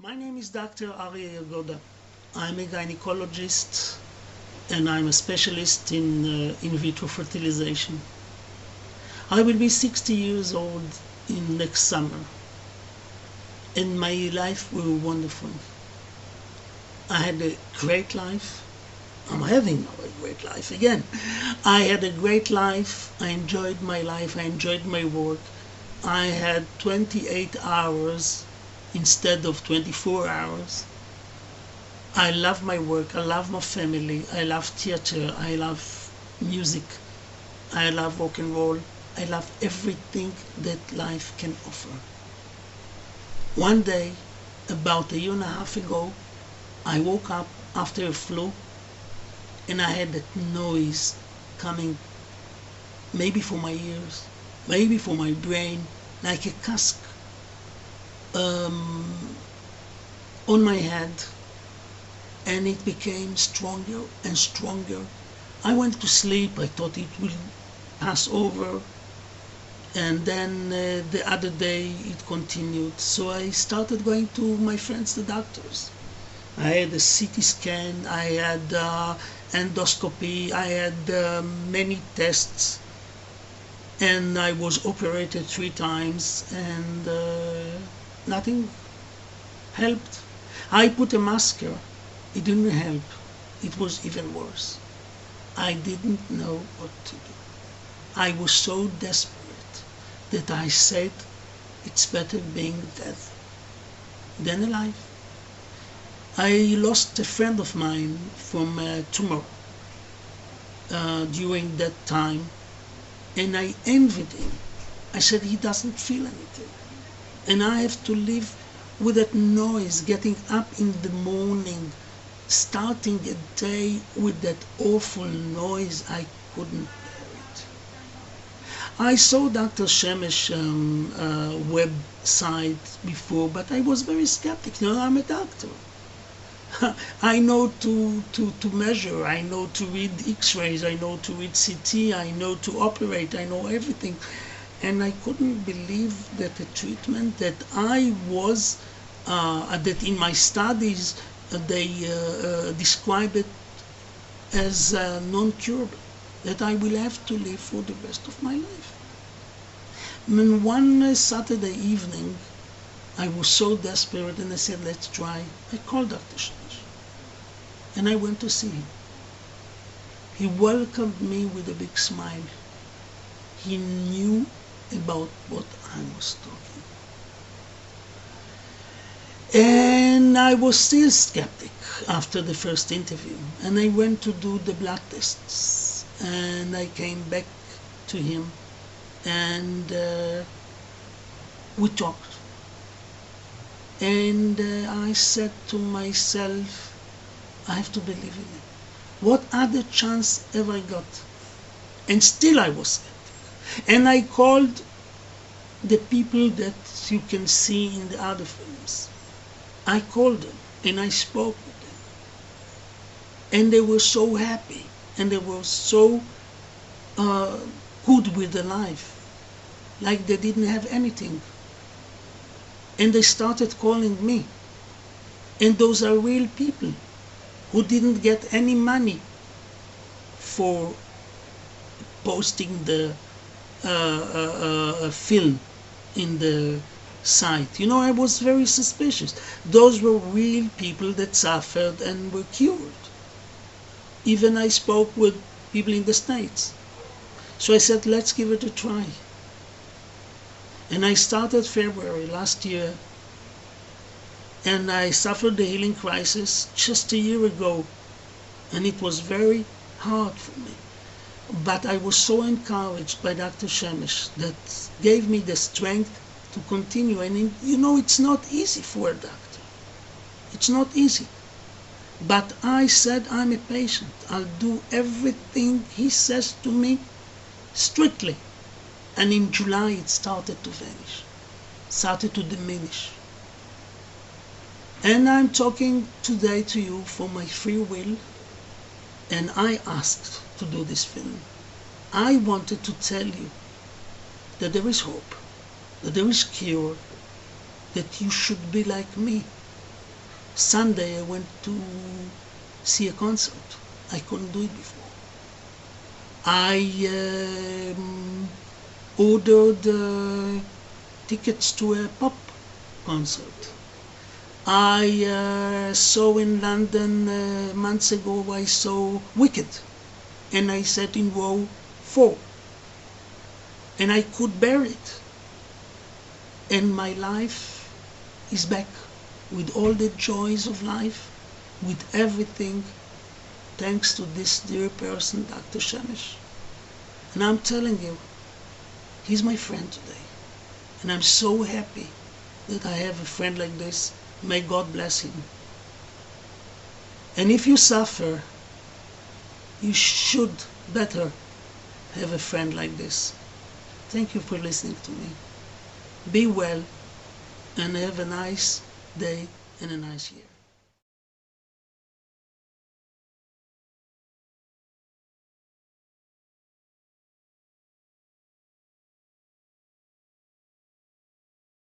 My name is Dr. Arie Yagoda. I'm a gynecologist and I'm a specialist in vitro fertilization. I will be 60 years old in next summer, and my life was wonderful. I had a great life. I'm having now a great life again. I had a great life. I enjoyed my life. I enjoyed my work. I had 28 hours instead of 24 hours. I love my work. I love my family. I love theater. I love music. I love rock and roll. I love everything that life can offer. One day, about a year and a half ago, I woke up after a flu and I had that noise coming, maybe from my ears, maybe from my brain, like a cask on my head, and it became stronger and stronger. I went to sleep. I thought it will pass over, and then the other day it continued. So I started going to my friends, the doctors. I had a CT scan, I had endoscopy, I had many tests, and I was operated 3 times, and nothing helped. I put a masker. It didn't help. It was even worse. I didn't know what to do. I was so desperate that I said, it's better being dead than alive. I lost a friend of mine from a tumor during that time, and I envied him. I said, he doesn't feel anything. And I have to live with that noise, getting up in the morning, starting a day with that awful noise. I couldn't bear it. I saw Dr. Shemesh's website before, but I was very skeptical. You know, I'm a doctor. I know to measure, I know to read x-rays, I know to read CT, I know to operate, I know everything. And I couldn't believe that the treatment that I was, that in my studies they describe it as non-curable, that I will have to live for the rest of my life. And one Saturday evening, I was so desperate and I said, let's try. I called Dr. Shemesh and I went to see him. He welcomed me with a big smile. He knew about what I was talking. And I was still skeptic after the first interview. And I went to do the blood tests. And I came back to him and we talked. And I said to myself, I have to believe in it. What other chance have I got? And still I was skeptic. And I called the people that you can see in the other films. I called them and I spoke with them. And they were so happy and they were so good with their life, like they didn't have anything. And they started calling me. And those are real people who didn't get any money for posting the film in the site. You know, I was very suspicious. Those were real people that suffered and were cured. Even I spoke with people in the States. So I said, let's give it a try. And I started February last year, and I suffered the healing crisis just a year ago, and it was very hard for me. But I was so encouraged by Dr. Shemesh that gave me the strength to continue. And you know, it's not easy for a doctor. It's not easy. But I said, I'm a patient. I'll do everything he says to me strictly. And in July it started to vanish, started to diminish. And I'm talking today to you for my free will, and I asked to do this film. I wanted to tell you that there is hope, that there is cure, that you should be like me, Sunday I went to see a concert. I couldn't do it before. I ordered tickets to a pop concert. I saw in London months ago, I saw Wicked, and I sat in row 4, and I could bear it. And my life is back with all the joys of life, with everything, thanks to this dear person, Dr. Shemesh. And I'm telling you, he's my friend today. And I'm so happy that I have a friend like this. May God bless him. And if you suffer, you should better have a friend like this. Thank you for listening to me. Be well and have a nice day and a nice year.